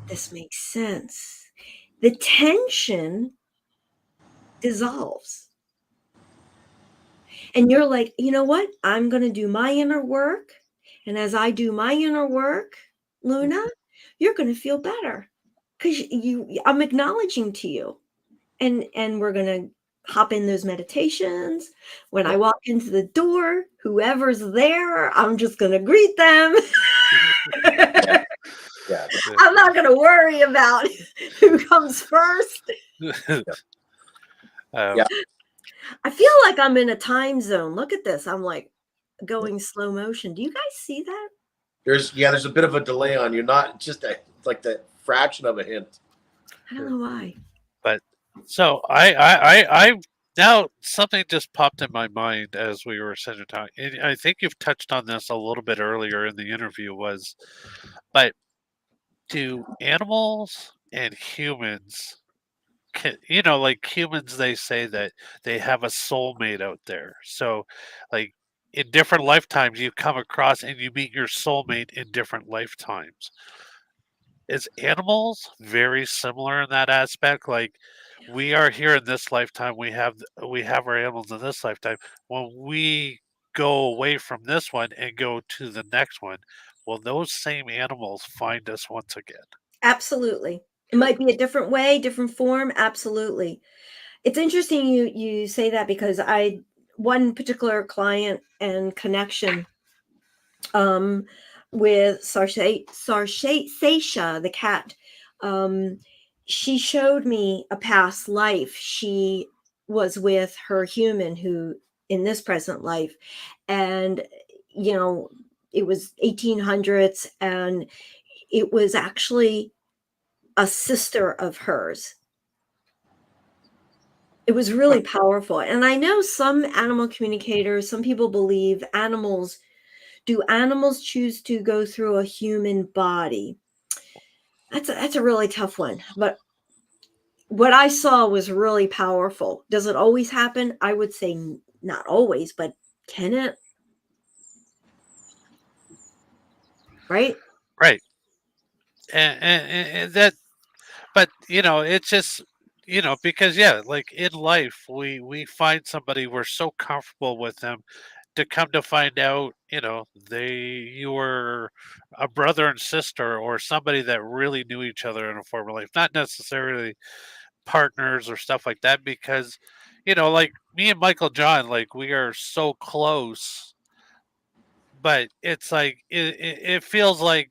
this makes sense. The tension dissolves. And you're like, "You know what? I'm going to do my inner work. And as I do my inner work, Luna, you're going to feel better because I'm acknowledging to you." And we're going to hop in those meditations. When I walk into the door, whoever's there, I'm just going to greet them. Yeah. I'm not going to worry about who comes first. Yeah. I feel like I'm in a time zone. Look at this. I'm like going slow motion. Do you guys see that? There's a bit of a delay on you, not just like the fraction of a hint. I don't know why. But so I now something just popped in my mind as we were sitting talking. And I think you've touched on this a little bit earlier in the interview, but do animals and humans, like humans, they say that they have a soulmate out there. So like in different lifetimes you come across and you meet your soulmate in different lifetimes. is animals very similar in that aspect? Like we are here in this lifetime, we have our animals in this lifetime. When we go away from this one and go to the next one, will those same animals find us once again? Absolutely. It might be a different way, different form. Absolutely. It's interesting you say that because I one particular client and connection um with Sarsha the cat. Um she showed me a past life. She was with her human who in this present life, and you know it was 1800s, and it was actually a sister of hers. It was really powerful. And I know some animal communicators, some people believe animals, do animals choose to go through a human body? That's a really tough one. But what I saw was really powerful. Does it always happen? I would say not always, but can it? Right? Right. And that, but it's just, because yeah, like in life, we find somebody, we're so comfortable with them, to come to find out, you were a brother and sister, or somebody that really knew each other in a former life, not necessarily partners or stuff like that, because like me and Michael John, like we are so close, but it's like it feels like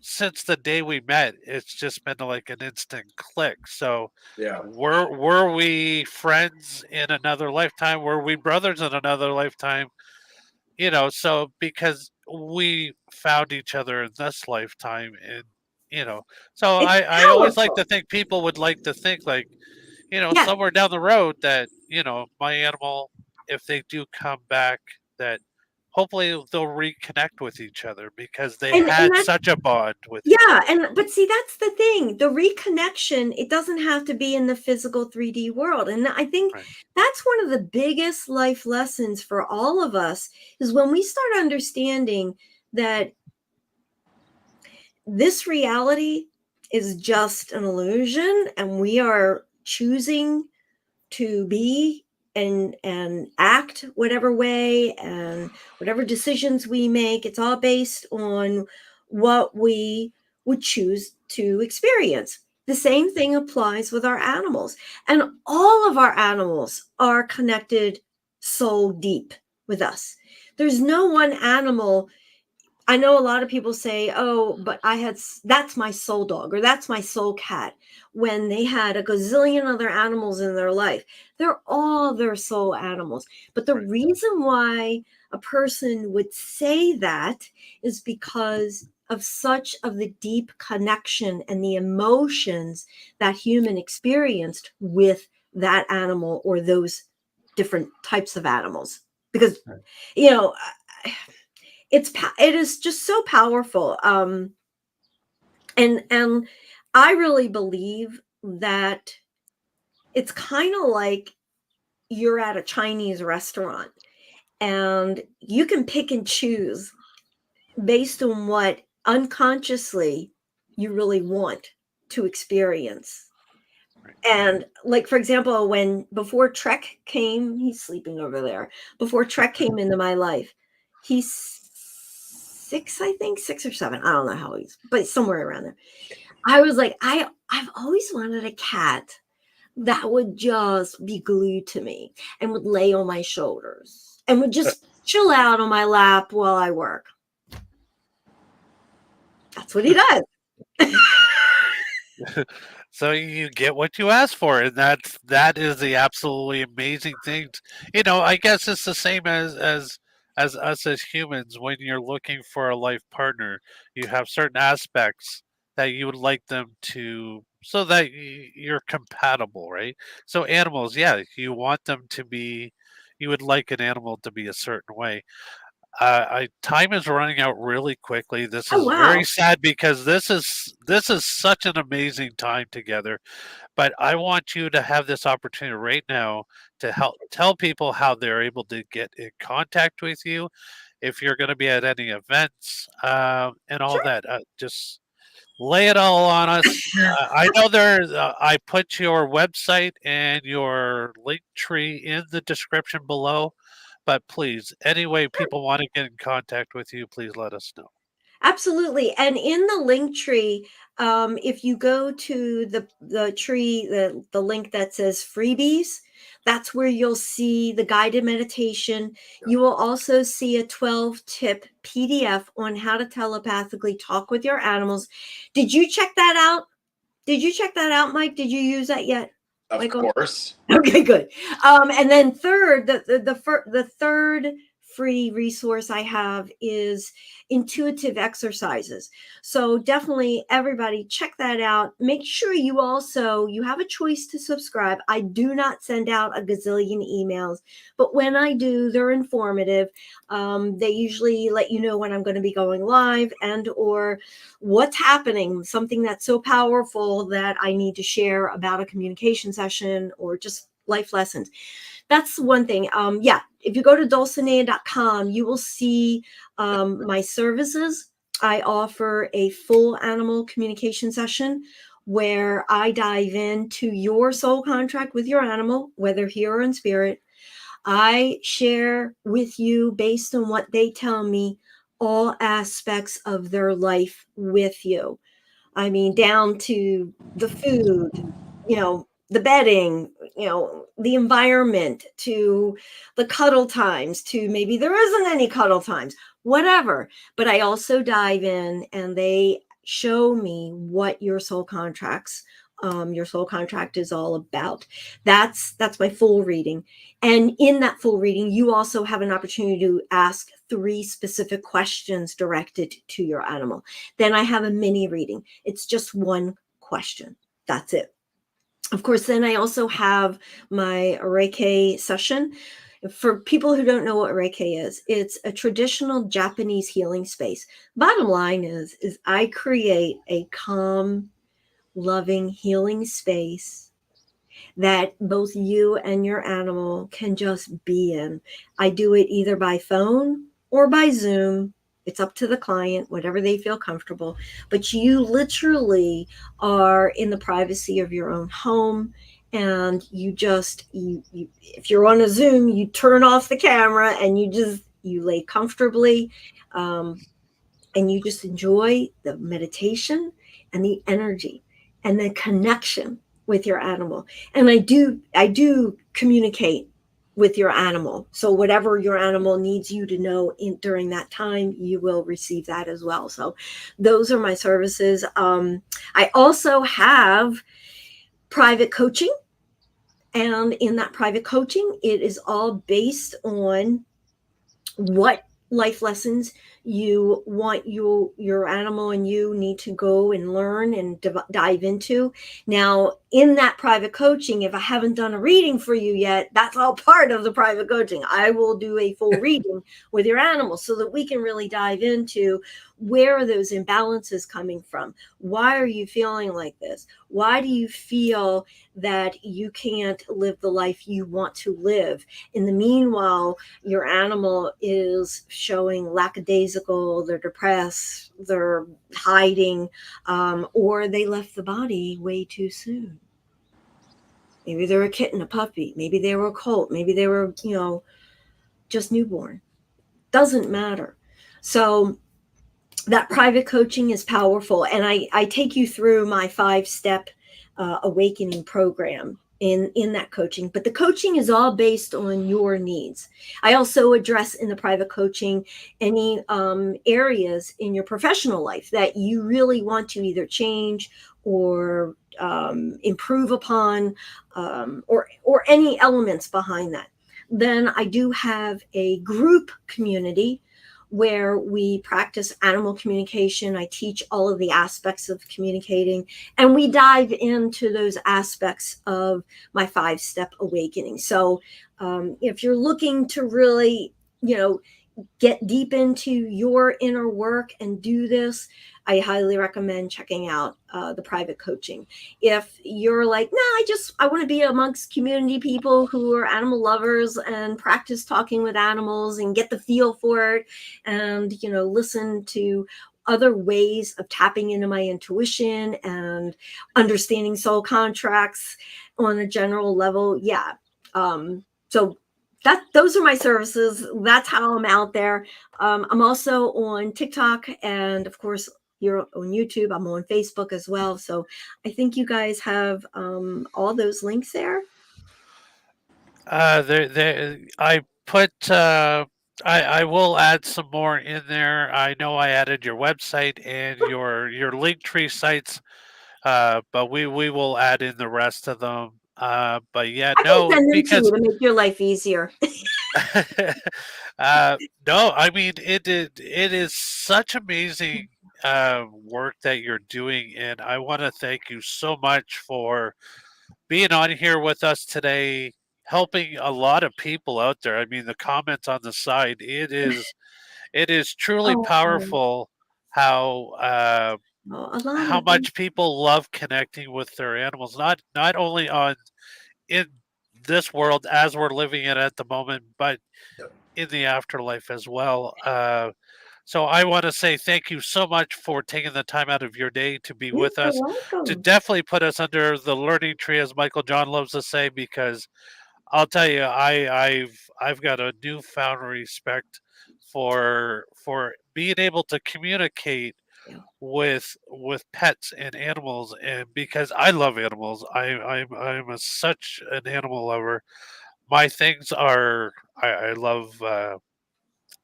since the day we met, it's just been like an instant click. So Yeah. were we friends in another lifetime? Were we brothers in another lifetime? So because we found each other in this lifetime, and so It's I always like to powerful. think, people would like to think like, Yes. somewhere down the road that, my animal, if they do come back, that hopefully they'll reconnect with each other because they And had that's such a bond with each yeah, other. and but see, that's the thing. The reconnection, it doesn't have to be in the physical 3D world. And I think Right. that's one of the biggest life lessons for all of us is when we start understanding that this reality is just an illusion and we are choosing to be and act whatever way, and whatever decisions we make, it's all based on what we would choose to experience. The same thing applies with our animals, and all of our animals are connected so deep with us. There's no one animal. I know a lot of people say, "Oh, but that's my soul dog or that's my soul cat," when they had a gazillion other animals in their life. They're all their soul animals. But the Right. reason why a person would say that is because of such of the deep connection and the emotions that human experienced with that animal or those different types of animals. Because, Right. you know, it is just so powerful, and I really believe that it's kind of like you're at a Chinese restaurant and you can pick and choose based on what unconsciously you really want to experience. Right. And like, for example, when before Trek came, he's sleeping over there. Before Trek came into my life, he's six, I think, 6 or 7. I don't know how he's, but somewhere around there. I was like, I've always wanted a cat that would just be glued to me and would lay on my shoulders and would just chill out on my lap while I work. That's what he does. So you get what you ask for, and that is the absolutely amazing thing. I guess it's the same as us as humans. When you're looking for a life partner, you have certain aspects that you would like them to, so that you're compatible, right? So animals, yeah, you want them to be. You would like an animal to be a certain way. Time is running out really quickly. This Oh is very wow. sad because this is such an amazing time together. But I want you to have this opportunity right now to help tell people how they're able to get in contact with you, if you're going to be at any events, and all Sure. that. Just Lay it all on us. I know there's. I put your website and your link tree in the description below, but please, any way people want to get in contact with you, please let us know. Absolutely. And in the link tree, if you go to the tree, the link that says freebies, that's where you'll see the guided meditation. You will also see a 12-tip PDF on how to telepathically talk with your animals. Did you check that out? Did you check that out, Mike? Did you use that yet? Of Michael? course. Okay, good. And then third, the third free resource I have is intuitive exercises. So definitely everybody check that out. Make sure you have a choice to subscribe. I do not send out a gazillion emails, but when I do, they're informative. They usually let you know when I'm going to be going live and or what's happening, something that's so powerful that I need to share about a communication session or just life lessons. That's one thing. If you go to dulsanea.com, you will see my services. I offer a full animal communication session where I dive into your soul contract with your animal, whether here or in spirit. I share with you based on what they tell me, all aspects of their life with you. I mean, down to the food, the bedding, the environment, to the cuddle times, to maybe there isn't any cuddle times, whatever. But I also dive in and they show me what your soul contract is all about. That's my full reading. And in that full reading, you also have an opportunity to ask 3 specific questions directed to your animal. Then I have a mini reading. It's just 1 question. That's it. Of course, then I also have my Reiki session. For people who don't know what Reiki is, it's a traditional Japanese healing space. Bottom line is I create a calm, loving, healing space that both you and your animal can just be in. I do it either by phone or by Zoom. It's up to the client, whatever they feel comfortable. But you literally are in the privacy of your own home. And you if you're on a Zoom, you turn off the camera and you lay comfortably. And you just enjoy the meditation and the energy and the connection with your animal. And I do communicate with your animal. So whatever your animal needs you to know during that time, you will receive that as well. So those are my services. I also have private coaching. And in that private coaching, it is all based on what life lessons you want your animal and you need to go and learn and dive into. Now, in that private coaching, if I haven't done a reading for you yet, that's all part of the private coaching. I will do a full reading with your animal so that we can really dive into where are those imbalances coming from? Why are you feeling like this? Why do you feel that you can't live the life you want to live? In the meanwhile, your animal is showing lackadaisical, they're depressed, they're hiding, or they left the body way too soon. Maybe they're a kitten, a puppy. Maybe they were a colt. Maybe they were, just newborn. Doesn't matter. So that private coaching is powerful. And I take you through my 5-step awakening program in that coaching. But the coaching is all based on your needs. I also address in the private coaching any areas in your professional life that you really want to either change or improve upon, or any elements behind that. Then I do have a group community where we practice animal communication. I teach all of the aspects of communicating, and we dive into those aspects of my 5-step awakening. So if you're looking to really, get deep into your inner work and do this, I highly recommend checking out the private coaching. If you're like, I want to be amongst community people who are animal lovers and practice talking with animals and get the feel for it and, listen to other ways of tapping into my intuition and understanding soul contracts on a general level. Yeah. So those are my services. That's how I'm out there. I'm also on TikTok, and of course, you're on YouTube. I'm on Facebook as well. So I think you guys have all those links there. I put. I will add some more in there. I know I added your website and your Linktree sites, but we will add in the rest of them. But yeah, I can no, send them to because you to make your life easier. no, I mean it is such amazing work that you're doing, and I want to thank you so much for being on here with us today, helping a lot of people out there. I mean, the comments on the side, it is truly Oh, powerful a lot how of them. much people love connecting with their animals, not only on in this world as we're living it at the moment, but in the afterlife as well. So I want to say thank you so much for taking the time out of your day to be You're with so us, to welcome. definitely put us under the learning tree, as Michael John loves to say, because I'll tell you, I've got a newfound respect for being able to communicate Yeah. with pets and animals, and because I love animals, I'm such an animal lover. My things are I love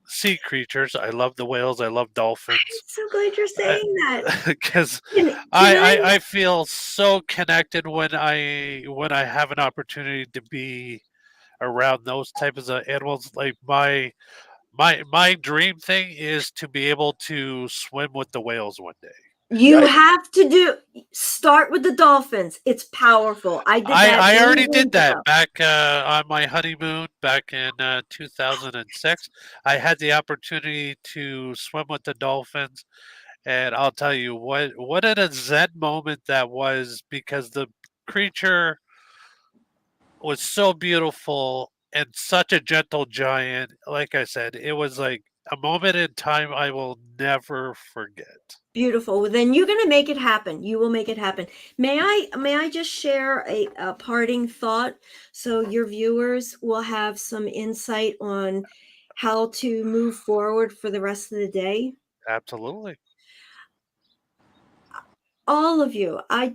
sea creatures. I love the whales. I love I'm dolphins. so glad you're saying that. Because Can I? I feel so connected when I have an opportunity to be around those types of animals. Like my dream thing is to be able to swim with the whales one day. You Yeah, have to start with the dolphins. It's powerful. I did that I many already years did that ago. back on my honeymoon back in 2006. I had the opportunity to swim with the dolphins, and I'll tell you what a zen moment that was, because the creature was so beautiful and such a gentle giant. Like I said, it was like a moment in time I will never forget. Beautiful. Well, then you're going to make it happen. You will make it happen. May I just share a parting thought so your viewers will have some insight on how to move forward for the rest of the day? Absolutely. All of you, I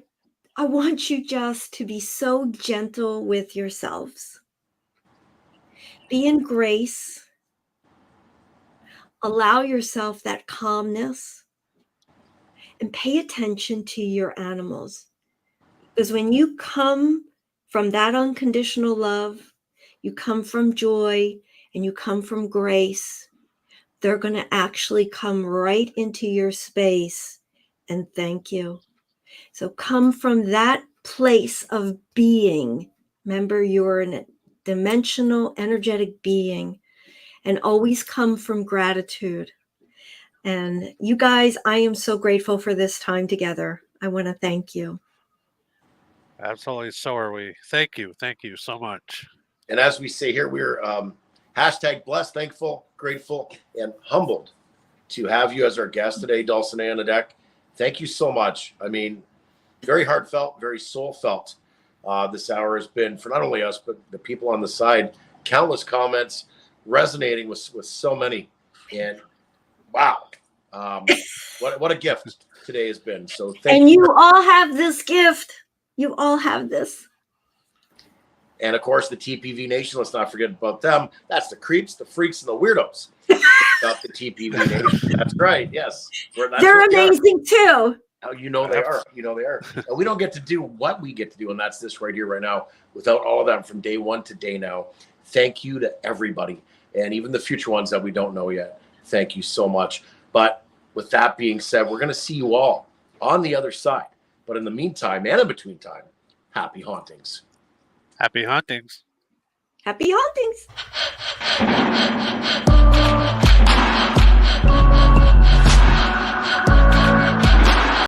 want you just to be so gentle with yourselves. Be in grace. Allow yourself that calmness and pay attention to your animals. Because when you come from that unconditional love, you come from joy, and you come from grace, they're going to actually come right into your space and thank you. So come from that place of being. Remember, you're a dimensional, energetic being, and always come from gratitude. And you guys, I am so grateful for this time together. I want to thank you. Absolutely. So are we. Thank you. Thank you so much. and as we say here, we're hashtag blessed, thankful, grateful, and humbled to have you as our guest today, Dulsanea on the deck. Thank you so much. I mean, very heartfelt, very soul felt. This hour has been for not only us, but the people on the side. Countless comments resonating with so many. And wow, what a gift today has been. So thank And you. you all have this gift. You all have this. And of course, the TPV Nation, let's not forget about them. That's the creeps, the freaks, and the weirdos. About the TPV Nation. That's right. Yes. They're amazing too. You know they are. You know they are. And we don't get to do what we get to do, and that's this right here, right now, without all of that from day one to day now. Thank you to everybody, and even the future ones that we don't know yet. Thank you so much. But with that being said, we're going to see you all on the other side. But in the meantime, and in between time, happy hauntings. Happy huntings. Happy hauntings.